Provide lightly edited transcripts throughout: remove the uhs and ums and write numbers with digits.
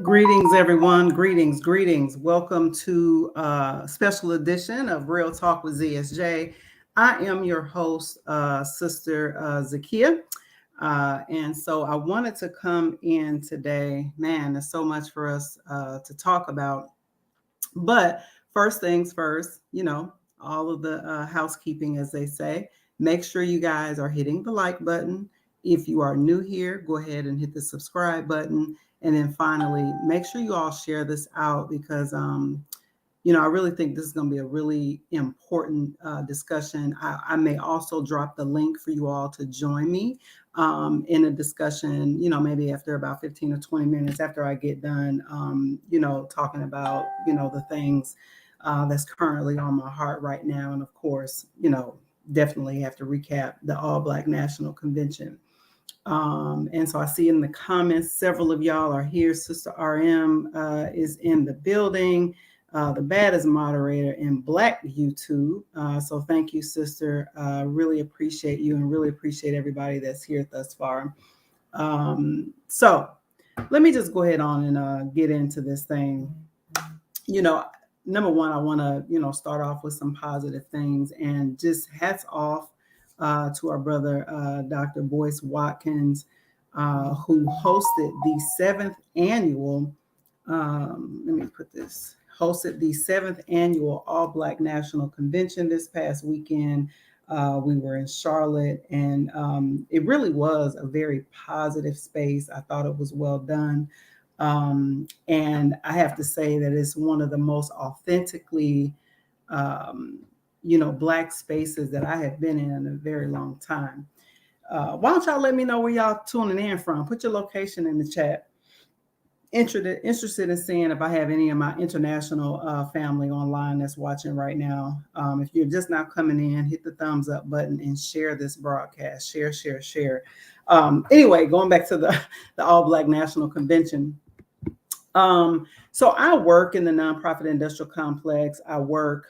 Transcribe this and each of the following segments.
Greetings, everyone. Greetings. Welcome to a special edition of Real Talk with ZSJ. I am your host, Sister Zakia. And so I wanted to come in today. Man, there's so much for us to talk about. But first things first, all of the housekeeping, as they say. Make sure you guys are hitting the like button. If you are new here, go ahead and hit the subscribe button. And then finally, make sure you all share this out because, I really think this is going to be a really important discussion. I may also drop the link for you all to join me in a discussion, maybe after about 15 or 20 minutes after I get done, talking about, the things that's currently on my heart right now. And of course, definitely have to recap the All Black National Convention. And so I see in the comments, several of y'all are here. Sister RM is in the building, the baddest moderator in Black YouTube. So thank you, sister. Really appreciate you and really appreciate everybody that's here thus far. So let me just go ahead on and get into this thing. Number one, I want to, start off with some positive things and just hats off to our brother, Dr. Boyce Watkins, who hosted the seventh annual, hosted the seventh annual All Black National Convention this past weekend. We were in Charlotte, and it really was a very positive space. I thought it was well done. And I have to say that it's one of the most authentically, Black spaces that I have been in a very long time. Why don't y'all let me know where y'all tuning in from? Put your location in the chat. Interested in seeing if I have any of my international family online that's watching right now. If you're just now coming in, hit the thumbs up button and share this broadcast. Share. Anyway, going back to the All Black National Convention. So I work in the nonprofit industrial complex. I work,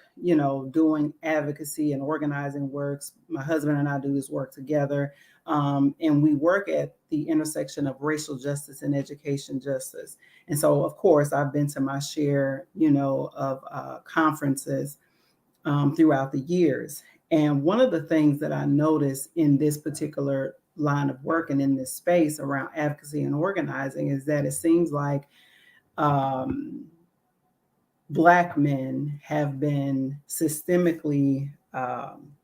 doing advocacy and organizing works. My husband and I do this work together. And we work at the intersection of racial justice and education justice. And so, of course, I've been to my share, of conferences throughout the years. And one of the things that I noticed in this particular line of work and in this space around advocacy and organizing is that it seems like Black men have been systemically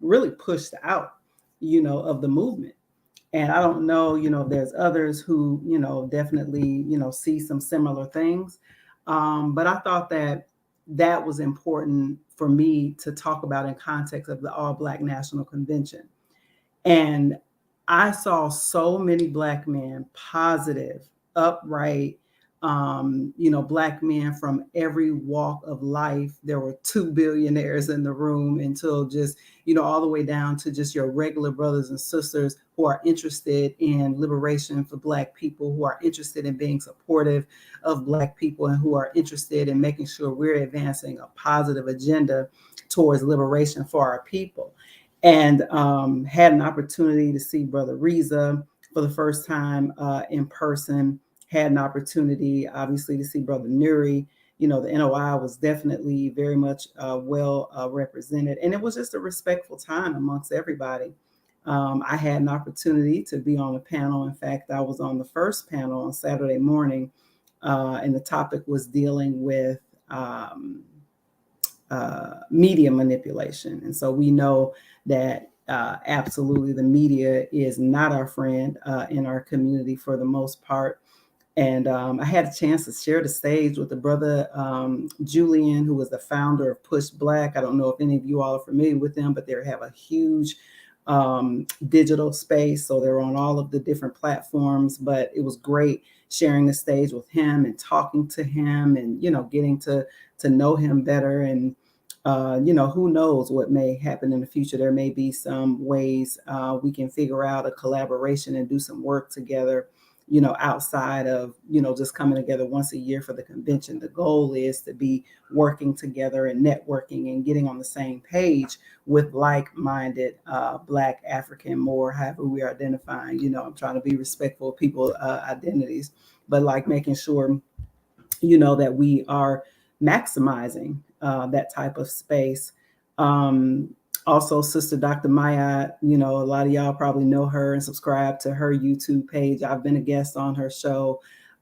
really pushed out, of the movement. And I don't know, there's others who, definitely, see some similar things. But I thought that was important for me to talk about in context of the All Black National Convention. And I saw so many Black men, positive, upright, Black men from every walk of life. There were 2 billionaires in the room until just, all the way down to just your regular brothers and sisters who are interested in liberation for Black people, who are interested in being supportive of Black people, and who are interested in making sure we're advancing a positive agenda towards liberation for our people. And had an opportunity to see Brother Reza for the first time in person. Had an opportunity, obviously, to see Brother Nuri. The NOI was definitely very much well represented. And it was just a respectful time amongst everybody. I had an opportunity to be on a panel. In fact, I was on the first panel on Saturday morning, and the topic was dealing with media manipulation. And so we know that absolutely the media is not our friend in our community for the most part. And I had a chance to share the stage with the brother Julian, who was the founder of Push Black. I don't know if any of you all are familiar with them, but they have a huge digital space. So they're on all of the different platforms. But it was great sharing the stage with him and talking to him and, getting to know him better. And, who knows what may happen in the future. There may be some ways we can figure out a collaboration and do some work together. outside of, just coming together once a year for the convention. The goal is to be working together and networking and getting on the same page with like-minded Black, African, more, however we are identifying. I'm trying to be respectful of people's identities, but like making sure, that we are maximizing that type of space. Um, Also, Sister Dr. Maya, a lot of y'all probably know her and subscribe to her YouTube page. I've been a guest on her show.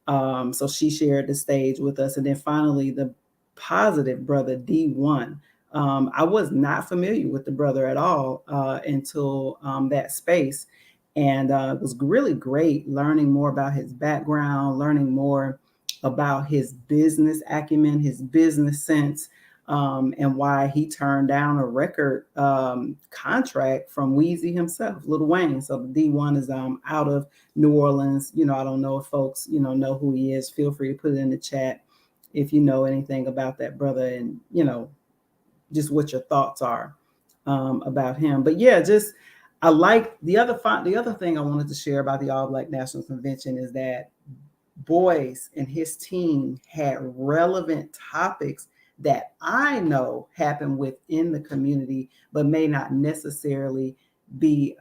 So she shared the stage with us. And then finally, the positive brother, D1. I was not familiar with the brother at all until that space. And it was really great learning more about his background, learning more about his business acumen, his business sense, and why he turned down a record contract from Wheezy himself, Lil Wayne. So the D1 is out of New Orleans. I don't know if folks, know who he is. Feel free to put it in the chat if you know anything about that brother and, just what your thoughts are about him. But yeah, just I like the other thing I wanted to share about the All Black National Convention is that Boyce and his team had relevant topics that I know happen within the community, but may not necessarily be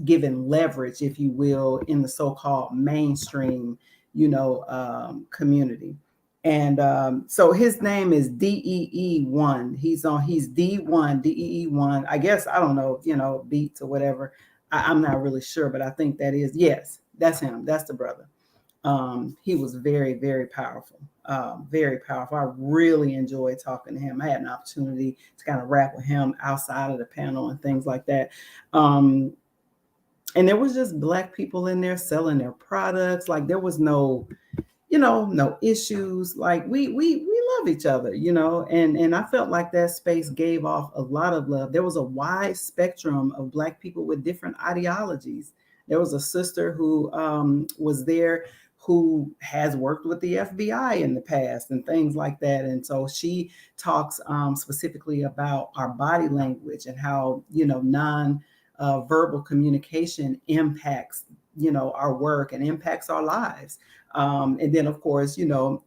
given leverage, if you will, in the so-called mainstream, community. And so his name is DEE1. He's D1, DEE1. I guess, I don't know, beats or whatever. I'm not really sure, but I think that is, yes, that's him. That's the brother. He was very, very powerful. Very powerful. I really enjoyed talking to him. I had an opportunity to kind of rap with him outside of the panel and things like that. And there was just Black people in there selling their products. Like there was no issues. Like we love each other, and I felt like that space gave off a lot of love. There was a wide spectrum of Black people with different ideologies. There was a sister who was there who has worked with the FBI in the past and things like that. And so she talks specifically about our body language and how, non verbal communication impacts, our work and impacts our lives. And then, of course,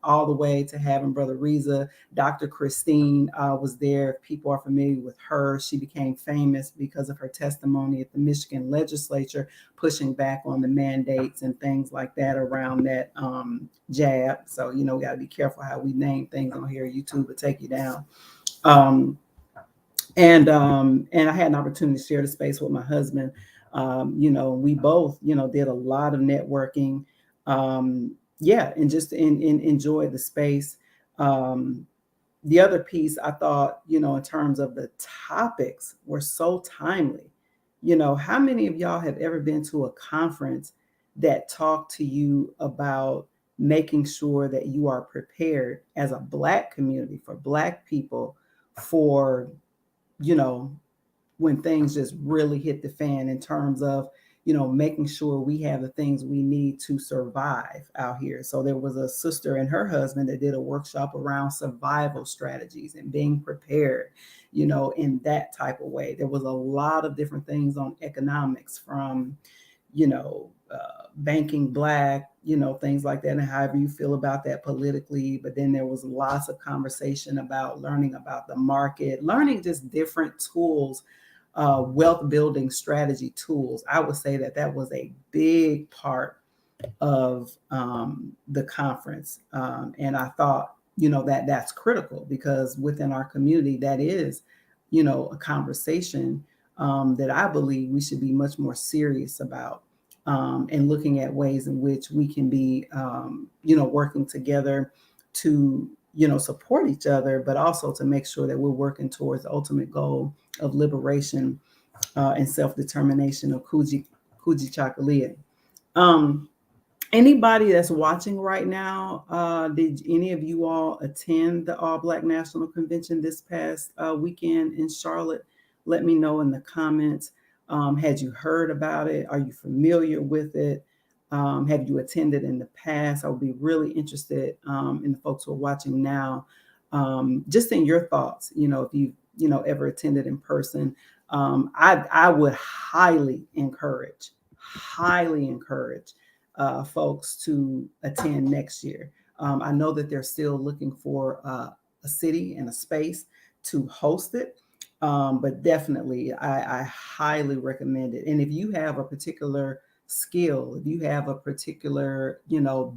all the way to having Brother Reza. Dr. Christine was there. If people are familiar with her, she became famous because of her testimony at the Michigan legislature, pushing back on the mandates and things like that around that jab. So, we got to be careful how we name things on here. YouTube will take you down. And I had an opportunity to share the space with my husband. We both, did a lot of networking. And just enjoy the space. The other piece I thought, in terms of the topics were so timely. How many of y'all have ever been to a conference that talked to you about making sure that you are prepared as a Black community, for Black people, for, when things just really hit the fan in terms of, making sure we have the things we need to survive out here. So there was a sister and her husband that did a workshop around survival strategies and being prepared, in that type of way. There was a lot of different things on economics, from, banking Black, things like that, and however you feel about that politically. But then there was lots of conversation about learning about the market, learning just different tools, wealth building strategy tools. I would say that was a big part of the conference. And I thought, that's critical, because within our community, that is, a conversation that I believe we should be much more serious about, and looking at ways in which we can be, working together to, support each other, but also to make sure that we're working towards the ultimate goal of liberation and self-determination of Kuji Chakalia. Anybody that's watching right now, did any of you all attend the All Black National Convention this past weekend in Charlotte? Let me know in the comments. Had you heard about it? Are you familiar with it? Have you attended in the past? I would be really interested in the folks who are watching now, just in your thoughts. If you ever attended in person, I would highly encourage folks to attend next year. I know that they're still looking for a city and a space to host it. But definitely, I highly recommend it. And if you have a particular skill, if you have a particular,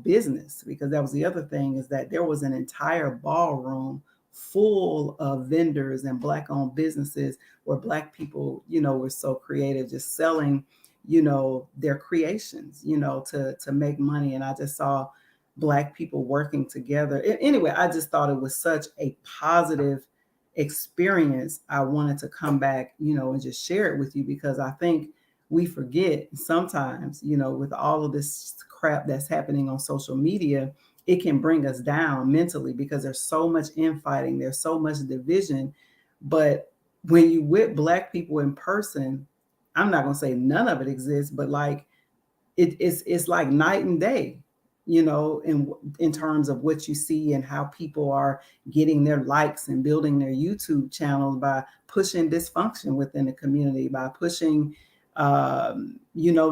business, because that was the other thing, is that there was an entire ballroom full of vendors and Black-owned businesses where Black people, were so creative, just selling, their creations, to make money. And I just saw Black people working together. Anyway, I just thought it was such a positive experience. I wanted to come back, and just share it with you, because I think we forget sometimes, with all of this crap that's happening on social media, it can bring us down mentally because there's so much infighting, there's so much division. But when you with Black people in person, I'm not going to say none of it exists, but like it's like night and day, in terms of what you see and how people are getting their likes and building their YouTube channels by pushing dysfunction within the community, by pushing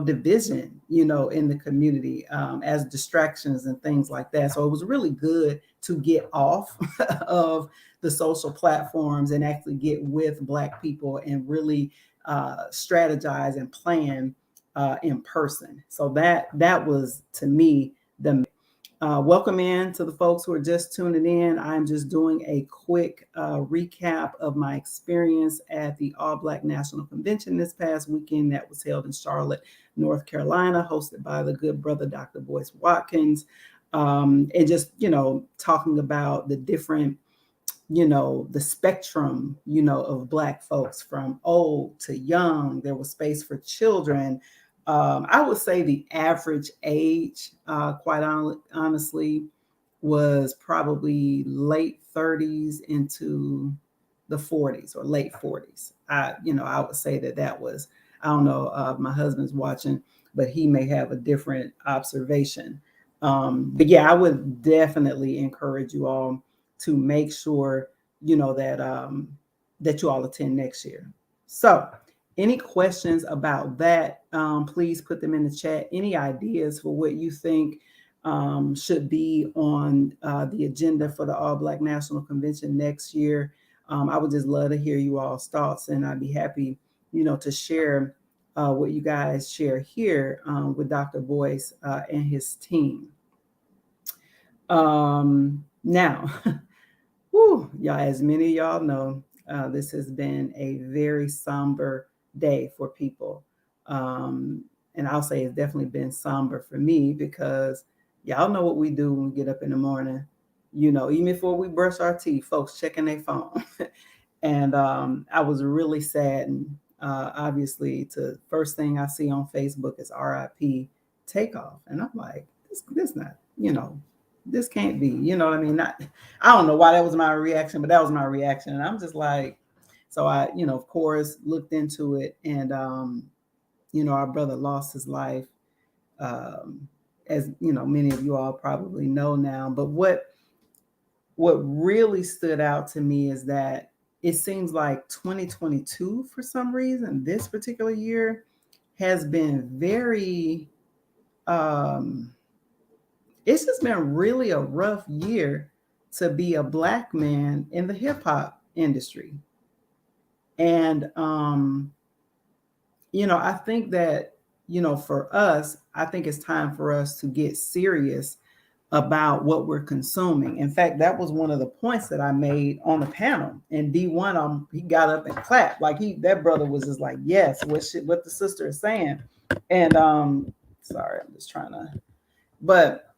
division, in the community, as distractions and things like that. So it was really good to get off of the social platforms and actually get with Black people and really strategize and plan in person. So that was, to me, the welcome in to the folks who are just tuning in. I'm just doing a quick recap of my experience at the All Black National Convention this past weekend that was held in Charlotte, North Carolina, hosted by the good brother, Dr. Boyce Watkins. And just, talking about the different, the spectrum, of Black folks from old to young. There was space for children. I would say the average age, quite honestly, was probably late 30s into the 40s or late 40s. I would say that was, I don't know, my husband's watching, but he may have a different observation. But yeah, I would definitely encourage you all to make sure, that you all attend next year. So, any questions about that, please put them in the chat. Any ideas for what you think should be on the agenda for the All Black National Convention next year? I would just love to hear you all's thoughts, and I'd be happy, to share what you guys share here with Dr. Boyce and his team. Now, whew, y'all, as many of y'all know, this has been a very somber day for people. And I'll say it's definitely been somber for me because y'all know what we do when we get up in the morning. Even before we brush our teeth, folks checking their phone. And I was really saddened. Obviously, to first thing I see on Facebook is RIP Takeoff. And I'm like, this not, this can't be, what I mean? Not, I don't know why that was my reaction, but that was my reaction. And I'm just like, so I, of course, looked into it. And, our brother lost his life, as, many of you all probably know now. But what really stood out to me is that it seems like 2022, for some reason, this particular year has been very, it's just been really a rough year to be a Black man in the hip hop industry. And, I think that, for us, I think it's time for us to get serious about what we're consuming. In fact, that was one of the points that I made on the panel. And D1, he got up and clapped. Like that brother was just like, yes, what the sister is saying. And sorry, I'm just trying to, but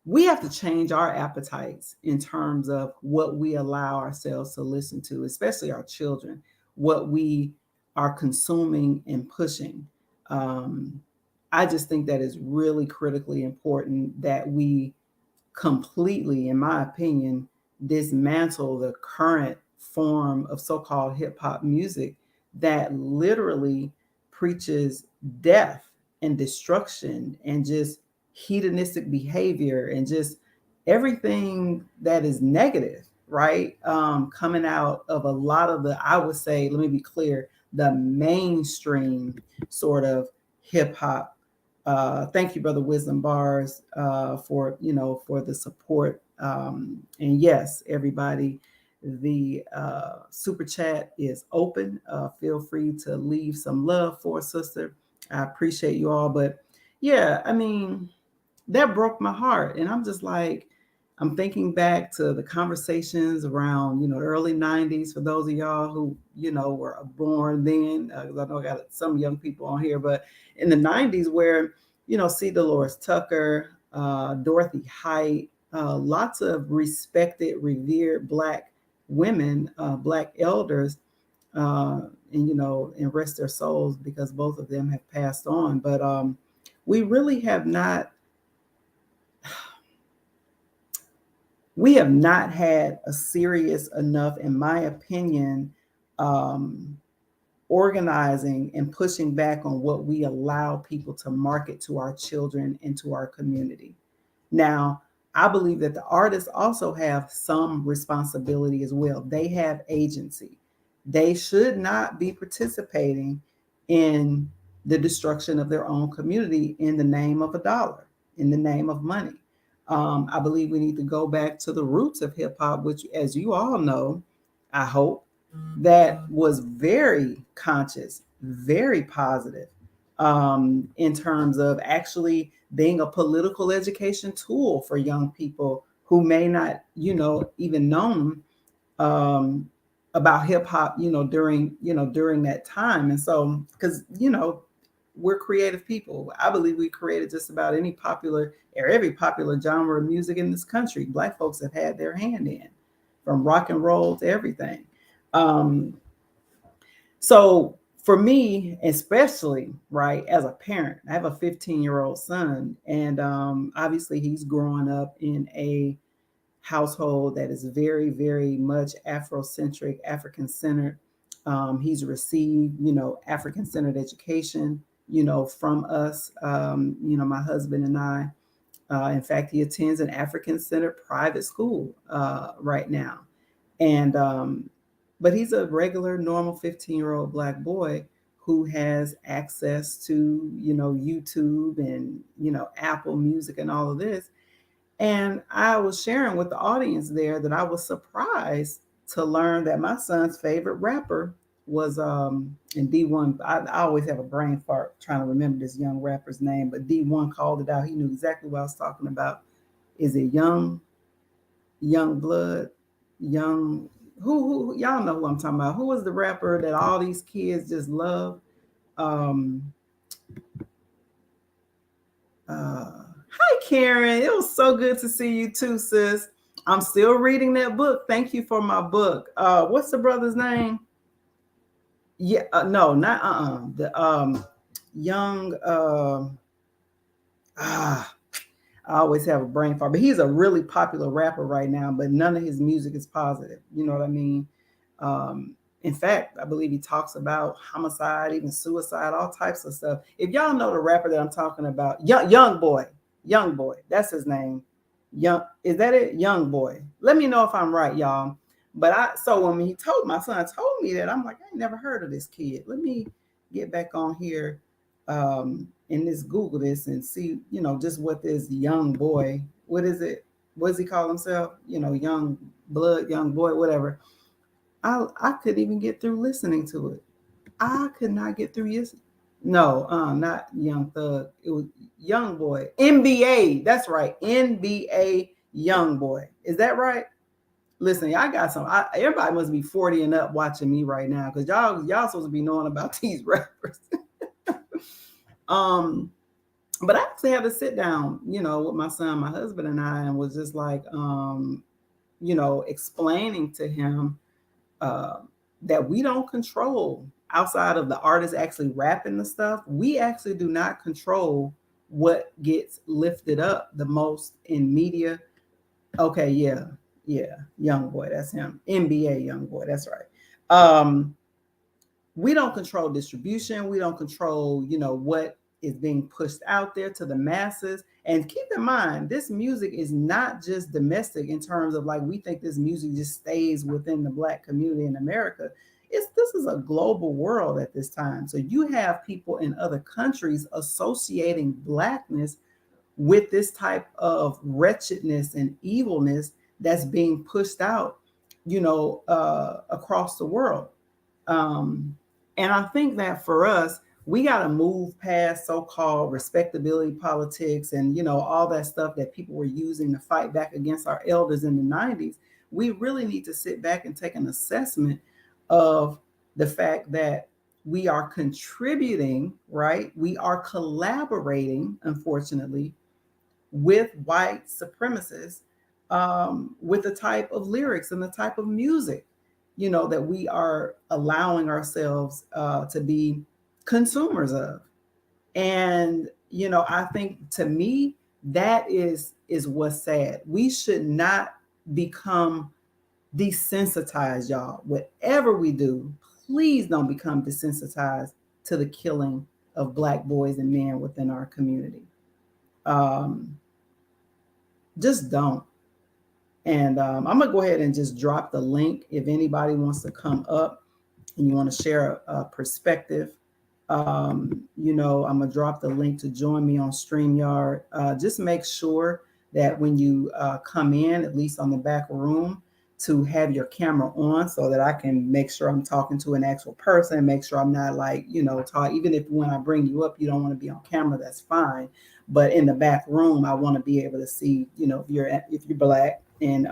we have to change our appetites in terms of what we allow ourselves to listen to, especially our children, what we are consuming and pushing. I just think that is really critically important that we completely, in my opinion, dismantle the current form of so-called hip hop music that literally preaches death and destruction and just hedonistic behavior and just everything that is negative, right? Coming out of a lot of the, I would say, let me be clear, the mainstream sort of hip hop Thank you, Brother Wisdom Bars, for for the support. And yes, everybody, the super chat is open. Feel free to leave some love for a sister. I appreciate you all. But yeah, I mean, that broke my heart. And I'm just like, I'm thinking back to the conversations around, the early 90s for those of y'all who, were born then. 'Cause I know I got some young people on here, but in the 90s where, see Dolores Tucker, Dorothy Height, lots of respected, revered Black women, Black elders, and, and rest their souls because both of them have passed on. But we really have not we have not had a serious enough, in my opinion, um, organizing and pushing back on what we allow people to market to our children and to our community. Now, I believe that the artists also have some responsibility as well. They have agency. They should not be participating in the destruction of their own community in the name of a dollar, in the name of money. I believe we need to go back to the roots of hip hop, which, as you all know, I hope, that was very conscious, very positive, in terms of actually being a political education tool for young people who may not, even known um, about hip hop, during that time. And so, because we're creative people. I believe we created just about any popular or every popular genre of music in this country. Black folks have had their hand in, from rock and roll to everything. Um, so for me, especially, right, as a parent, I have a 15-year-old son, and obviously he's growing up in a household that is very, very much Afrocentric, African centered. He's received, African centered education, from us, my husband and I. In fact, he attends an African centered private school right now. And but he's a regular, normal 15-year-old Black boy who has access to, YouTube and, Apple Music and all of this. And I was sharing with the audience there that I was surprised to learn that my son's favorite rapper was in D1. I always have a brain fart trying to remember this young rapper's name, but D1 called it out. He knew exactly what I was talking about. Is it Young Blood, Young who y'all know who I'm talking about? Who was the rapper that all these kids just love? Um, Hi, Karen. It was so good to see you too, sis. I'm still reading that book. Thank you for my book. What's the brother's name? Yeah, no, not the young ah I always have a brain fart, but he's a really popular rapper right now, but none of his music is positive. You know what I mean? In fact, I believe he talks about homicide, even suicide, all types of stuff. If y'all know the rapper that I'm talking about, Young Boy, that's his name. Young, is that it? Young Boy. Let me know if I'm right, y'all. But so when he told my son told me that, I'm like, I ain't never heard of this kid. Let me get back on here and just Google this and see, just what this young boy, what is it? What does he call himself? Young blood, young boy, whatever. I couldn't even get through listening to it. I could not get through this. No, not Young Thug. It was Young Boy. NBA. That's right. NBA Young Boy. Is that right? Listen, I got some. Everybody must be 40 and up watching me right now because y'all supposed to be knowing about these rappers. um, but I actually had to sit down, with my son, my husband, and I, and was just like, explaining to him uh, that we don't control outside of the artist actually rapping the stuff. We actually do not control what gets lifted up the most in media. Okay, yeah, Young Boy, that's him. NBA Young Boy, that's right. We don't control distribution. We don't control, what is being pushed out there to the masses. And keep in mind, this music is not just domestic in terms of like we think this music just stays within the Black community in America. this is a global world at this time. So you have people in other countries associating Blackness with this type of wretchedness and evilness that's being pushed out, across the world. Um, and I think that for us, we got to move past so-called respectability politics and all that stuff that people were using to fight back against our elders in the 90s. We really need to sit back and take an assessment of the fact that we are contributing, right? We are collaborating, unfortunately, with white supremacists, with the type of lyrics and the type of music, that we are allowing ourselves to be consumers of. And I think, to me, that is what's sad. We should not become desensitized, y'all. Whatever we do, please don't become desensitized to the killing of Black boys and men within our community. Um, just don't. And I'm gonna go ahead and just drop the link if anybody wants to come up and you want to share a perspective. I'm gonna drop the link to join me on StreamYard. Just make sure that when you come in, at least on the back room, to have your camera on so that I can make sure I'm talking to an actual person, make sure I'm not like, talk, even if when I bring you up, you don't want to be on camera, that's fine. But in the back room, I want to be able to see, if you're Black, and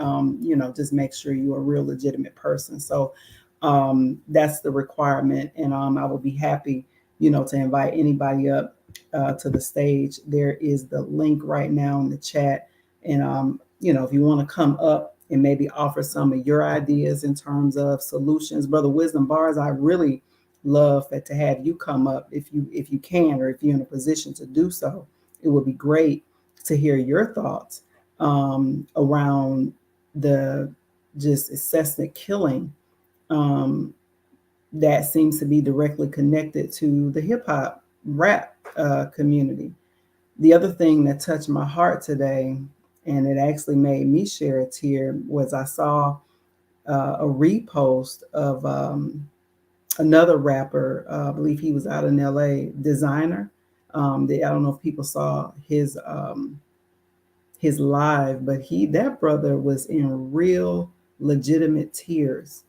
just make sure you're a real legitimate person. So that's the requirement. And I will be happy, to invite anybody up to the stage. There is the link right now in the chat. And, if you want to come up and maybe offer some of your ideas in terms of solutions, Brother Wisdom Bars, I really love that, to have you come up if you can, or if you're in a position to do so. It would be great to hear your thoughts around the just incessant killing that seems to be directly connected to the hip hop rap community. The other thing that touched my heart today, and it actually made me share a tear, was I saw a repost of another rapper. I believe he was out in LA, Designer. I don't know if people saw his live, but that brother was in real legitimate tears.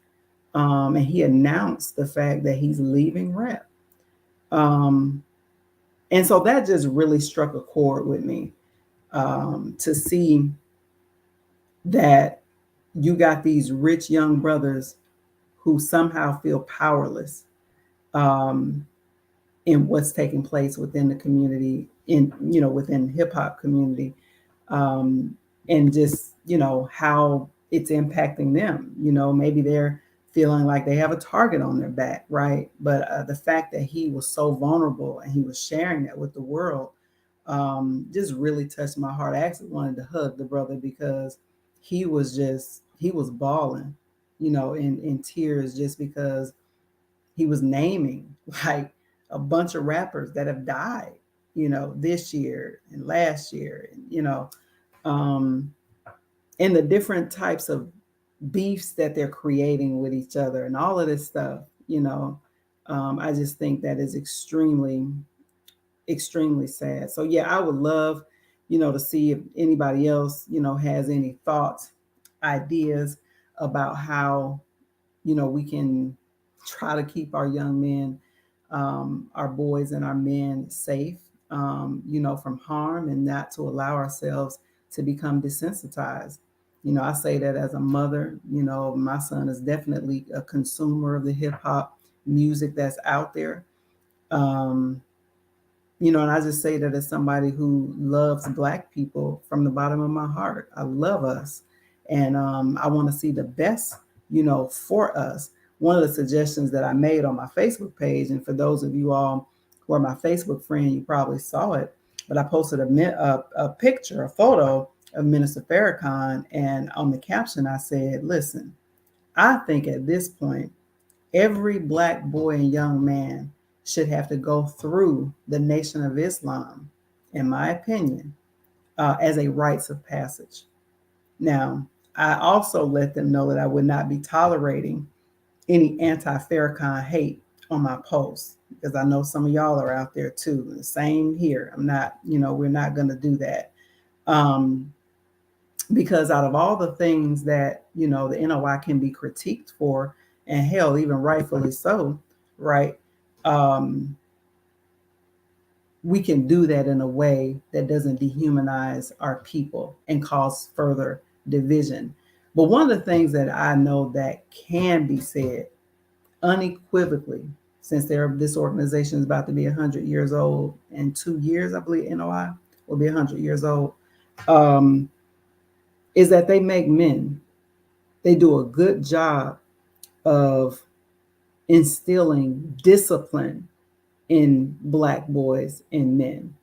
And he announced the fact that he's leaving rap. And so that just really struck a chord with me, to see that you got these rich young brothers who somehow feel powerless in what's taking place within the community, within hip hop community, and just how it's impacting them. Maybe they're feeling like they have a target on their back, right? But the fact that he was so vulnerable and he was sharing that with the world just really touched my heart. I actually wanted to hug the brother because he was bawling, in tears, just because he was naming like a bunch of rappers that have died, this year and last year, um, and the different types of beefs that they're creating with each other and all of this stuff. I just think that is extremely, extremely sad. So yeah, I would love, to see if anybody else, has any thoughts, ideas about how, we can try to keep our young men, our boys and our men safe, from harm, and not to allow ourselves to become desensitized. I say that as a mother. My son is definitely a consumer of the hip hop music that's out there. Um, and I just say that as somebody who loves Black people from the bottom of my heart. I love us. And I want to see the best, for us. One of the suggestions that I made on my Facebook page, and for those of you all who are my Facebook friend, you probably saw it, but I posted a picture, a photo of Minister Farrakhan. And on the caption, I said, listen, I think at this point, every Black boy and young man should have to go through the Nation of Islam, in my opinion, as a rites of passage. Now, I also let them know that I would not be tolerating any anti-Farrakhan hate on my posts, because I know some of y'all are out there too. The same here. I'm not, we're not going to do that. Um, because out of all the things that, the NOI can be critiqued for, and hell, even rightfully so, right? Um, we can do that in a way that doesn't dehumanize our people and cause further division. But one of the things that I know that can be said unequivocally, since this organization is about to be 100 years old in 2 years, I believe NOI will be 100 years old, um, is that they make men. They do a good job of instilling discipline in Black boys and men.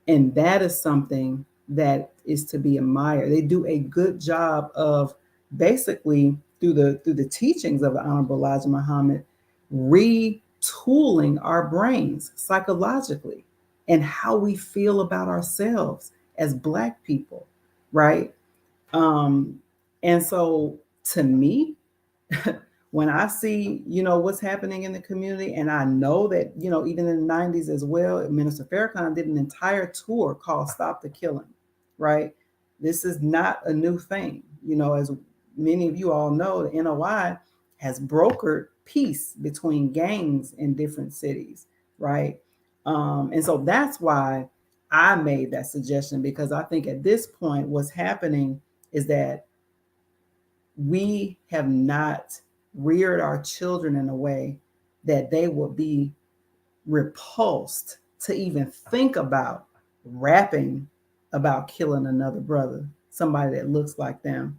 And that is something that is to be admired. They do a good job of basically through the teachings of the Honorable Elijah Muhammad, retooling our brains psychologically and how we feel about ourselves as Black people, right? Um, and so to me, when I see, what's happening in the community, and I know that, even in the 90s as well, Minister Farrakhan did an entire tour called Stop the Killing, right? This is not a new thing. As many of you all know, the NOI has brokered peace between gangs in different cities, right? And so that's why I made that suggestion, because I think at this point, what's happening is that we have not reared our children in a way that they will be repulsed to even think about rapping about killing another brother, somebody that looks like them,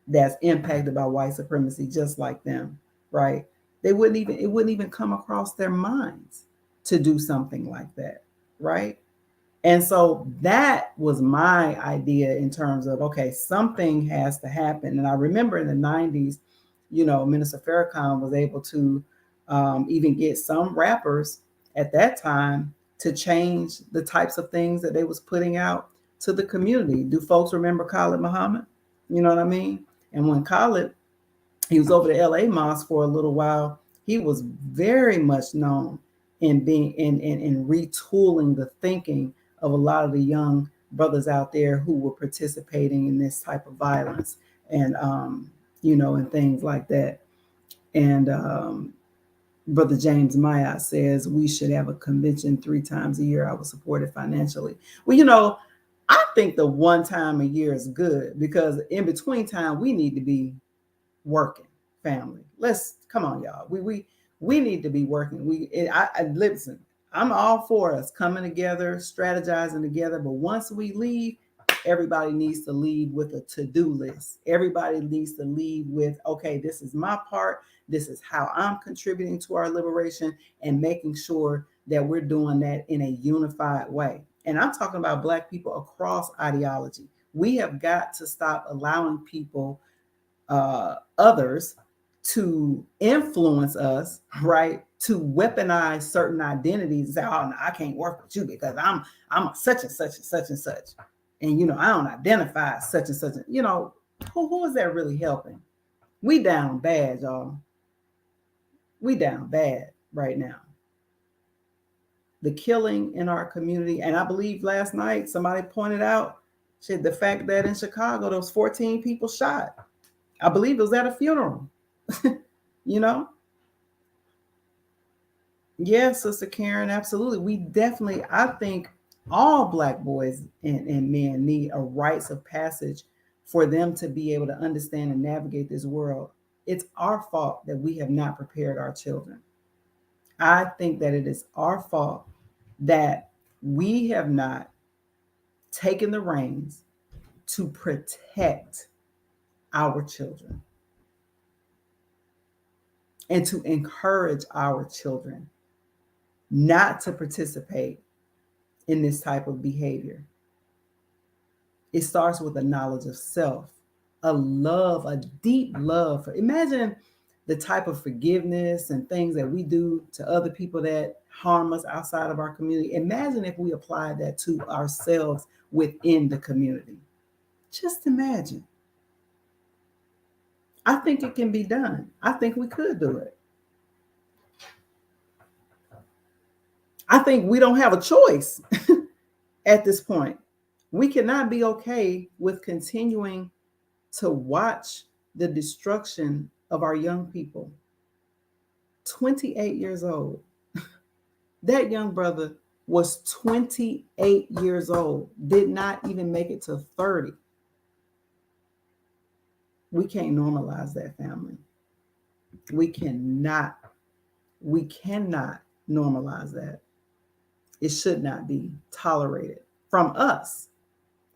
that's impacted by white supremacy just like them, right? It wouldn't even come across their minds to do something like that, right? And so that was my idea in terms of, okay, something has to happen. And I remember in the 90s, Minister Farrakhan was able to even get some rappers at that time to change the types of things that they was putting out to the community. Do folks remember Khalid Muhammad? You know what I mean? And when Khalid, he was over the LA Mosque for a little while, he was very much known in being in retooling the thinking of a lot of the young brothers out there who were participating in this type of violence, and and things like that. And Brother James Mayat says we should have a convention 3 times a year. I would support it financially. Well, I think the 1 time a year is good, because in between time we need to be working. Family, let's come on, y'all. We need to be working. I listen. I'm all for us coming together, strategizing together. But once we leave, everybody needs to leave with a to-do list. Everybody needs to leave with, okay, this is my part. This is how I'm contributing to our liberation, and making sure that we're doing that in a unified way. And I'm talking about Black people across ideology. We have got to stop allowing people, others, to influence us, right? To weaponize certain identities and say, "Oh, no, I can't work with you because I'm a such and such and such and such, and I don't identify as such and such." Who is that really helping? We down bad, y'all. We down bad right now. The killing in our community, and I believe last night somebody pointed out the fact that in Chicago there was 14 people shot. I believe it was at a funeral. you know Yes, Sister Karen, absolutely. We definitely, I think all Black boys and men need a rites of passage for them to be able to understand and navigate this world. It's our fault that we have not prepared our children. I think that it is our fault that we have not taken the reins to protect our children and to encourage our children not to participate in this type of behavior. It starts with a knowledge of self, a love, a deep love for. Imagine the type of forgiveness and things that we do to other people that harm us outside of our community. Imagine if we applied that to ourselves within the community. Just imagine. I think it can be done. I think we could do it. I think we don't have a choice at this point. We cannot be okay with continuing to watch the destruction of our young people. 28 years old. That young brother was 28 years old, did not even make it to 30. We can't normalize that, family. We cannot. We cannot normalize that. It should not be tolerated from us.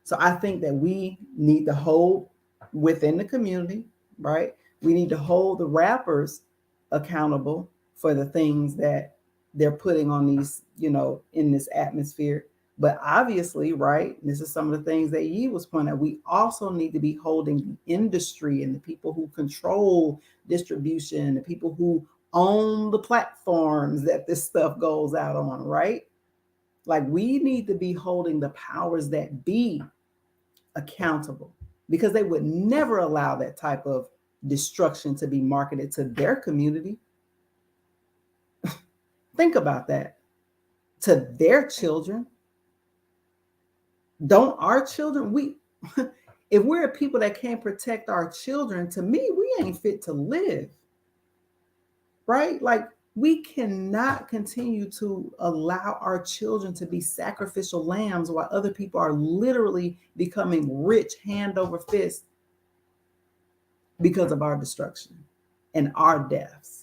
So I think that we need to hold within the community, right? We need to hold the rappers accountable for the things that they're putting on these, in this atmosphere. But obviously, right, this is some of the things that Yi was pointing out. We also need to be holding the industry and the people who control distribution, the people who own the platforms that this stuff goes out on, right? Like we need to be holding the powers that be accountable because they would never allow that type of destruction to be marketed to their community. Think about that. To their children. Don't our children, if we're people that can't protect our children, to me, we ain't fit to live. Right? Like we cannot continue to allow our children to be sacrificial lambs while other people are literally becoming rich hand over fist because of our destruction and our deaths.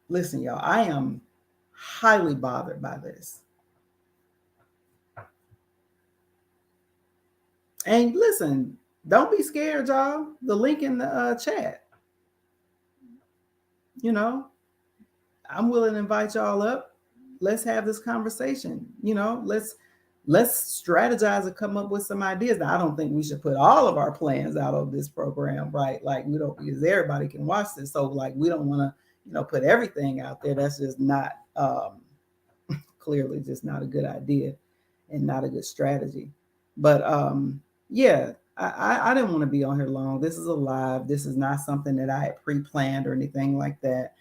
Listen, y'all, I am highly bothered by this. And listen, don't be scared, y'all. The link in the chat. I'm willing to invite y'all up. Let's have this conversation. Let's strategize and come up with some ideas. Now, I don't think we should put all of our plans out of this program, right? Like we don't, because everybody can watch this. So like we don't want to, put everything out there. That's just not clearly just not a good idea and not a good strategy. But yeah, I didn't want to be on here long. This is a live. This is not something that I had pre-planned or anything like that.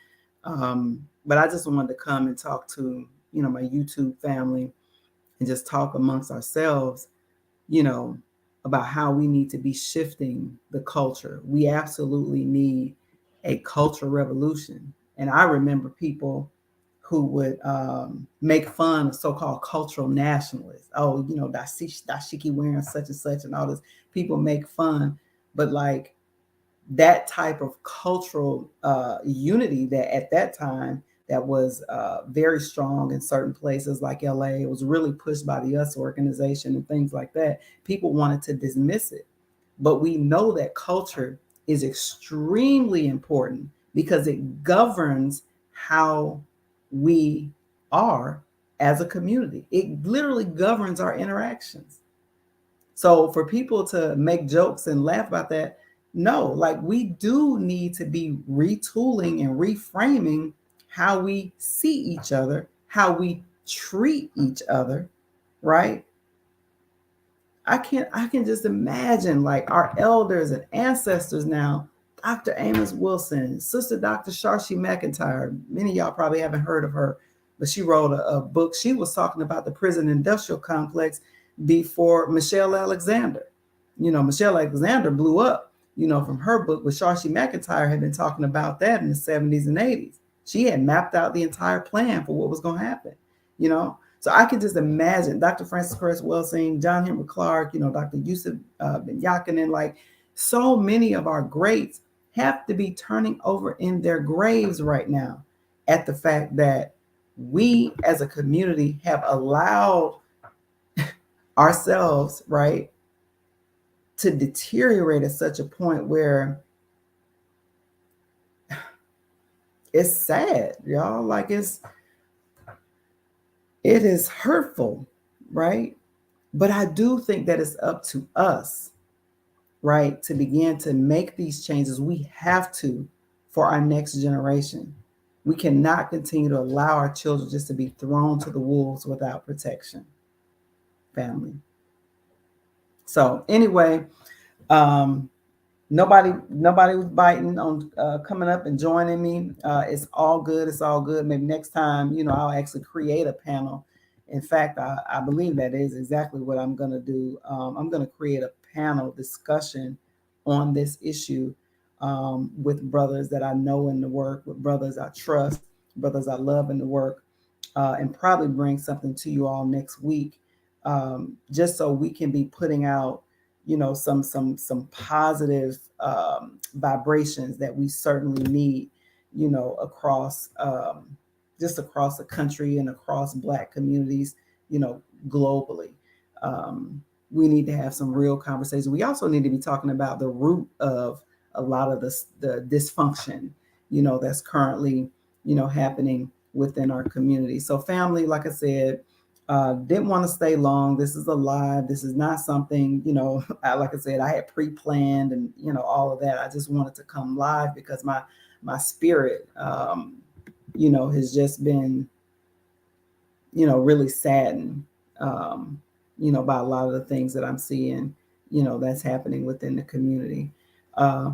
But I just wanted to come and talk to, my YouTube family and just talk amongst ourselves, about how we need to be shifting the culture. We absolutely need a cultural revolution. And I remember people who would make fun of so-called cultural nationalists. Oh, dashiki wearing such and such and all this. People make fun. But like that type of cultural unity that at that time that was very strong in certain places like LA, it was really pushed by the US organization and things like that. People wanted to dismiss it. But we know that culture is extremely important because it governs how we are as a community. It literally governs our interactions. So for people to make jokes and laugh about that, no, like we do need to be retooling and reframing how we see each other, how we treat each other, right? I can just imagine like our elders and ancestors now, Dr. Amos Wilson, Sister Dr. Sharshi McIntyre. Many of y'all probably haven't heard of her, but she wrote a book. She was talking about the prison industrial complex before Michelle Alexander. Michelle Alexander blew up, from her book, but Sharshi McIntyre had been talking about that in the 70s and 80s. She had mapped out the entire plan for what was going to happen, So I can just imagine Dr. Francis Cress Welsing, John Henry Clark, Dr. Yusuf Ben Yakinen, like so many of our greats have to be turning over in their graves right now at the fact that we as a community have allowed ourselves, right, to deteriorate at such a point where it's sad, y'all. Like it is hurtful, right? But I do think that it's up to us, right, to begin to make these changes. We have to for our next generation. We cannot continue to allow our children just to be thrown to the wolves without protection, family. So anyway, Nobody was biting on coming up and joining me. It's all good. It's all good. Maybe next time, I'll actually create a panel. In fact, I believe that is exactly what I'm going to do. I'm going to create a panel discussion on this issue with brothers that I know in the work, with brothers I trust, brothers I love in the work, and probably bring something to you all next week, just so we can be putting out some positive vibrations that we certainly need, across just across the country and across Black communities, globally. um, we need to have some real conversation. We also need to be talking about the root of a lot of the dysfunction, that's currently, happening within our community. So family, like I said, didn't want to stay long. This is a live. This is not something, like I said, I had pre-planned and, all of that. I just wanted to come live because my spirit, has just been, really saddened, by a lot of the things that I'm seeing, that's happening within the community.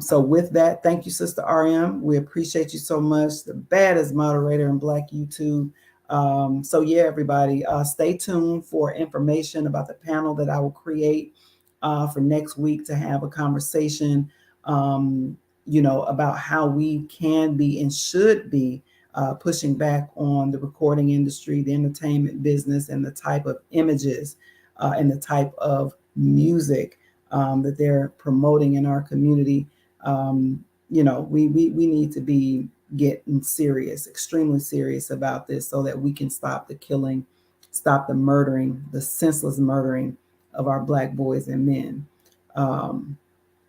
So with that, thank you, Sister RM. We appreciate you so much. The baddest moderator in Black YouTube. So yeah, everybody, stay tuned for information about the panel that I will create for next week to have a conversation, about how we can be and should be pushing back on the recording industry, the entertainment business, and the type of images and the type of music that they're promoting in our community. We need to be getting serious, extremely serious about this so that we can stop the killing, stop the murdering, the senseless murdering of our Black boys and men.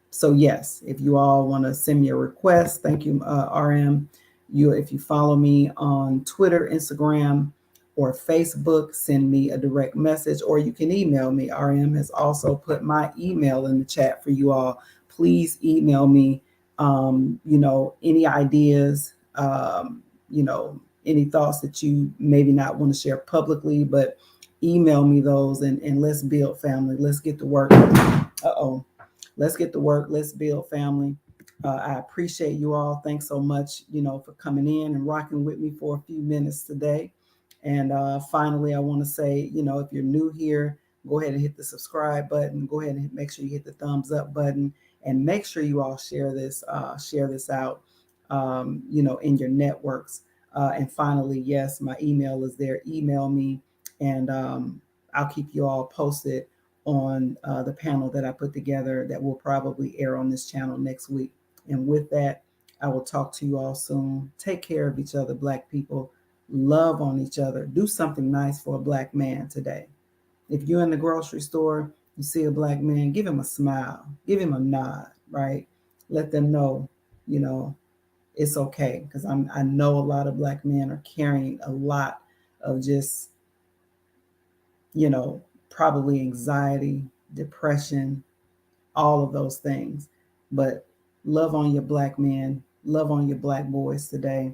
So yes, if you all want to send me a request, thank you, RM. If you follow me on Twitter, Instagram, or Facebook, send me a direct message, or you can email me. RM has also put my email in the chat for you all. Please email me. Any ideas, any thoughts that you maybe not want to share publicly, but email me those, and let's build, family. Let's get to work. Uh-oh. Let's get to work. Let's build, family. I appreciate you all. Thanks so much, for coming in and rocking with me for a few minutes today. And finally, I want to say, if you're new here, go ahead and hit the subscribe button. Go ahead and make sure you hit the thumbs up button, and make sure you all share this out, in your networks. And finally, yes, my email is there. Email me, and I'll keep you all posted on the panel that I put together that will probably air on this channel next week. And with that, I will talk to you all soon. Take care of each other, Black people. Love on each other. Do something nice for a Black man today. If you're in the grocery store, you see a Black man, give him a smile, give him a nod, right? Let them know, it's okay. Because I know a lot of Black men are carrying a lot of just, probably anxiety, depression, all of those things. But love on your Black men, love on your Black boys today,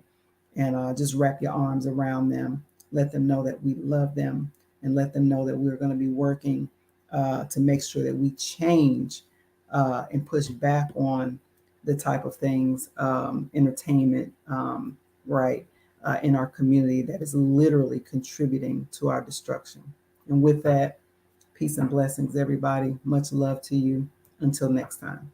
and just wrap your arms around them. Let them know that we love them, and let them know that we're going to be working to make sure that we change and push back on the type of things, entertainment, right, in our community that is literally contributing to our destruction. And with that, peace and blessings, everybody. Much love to you. Until next time.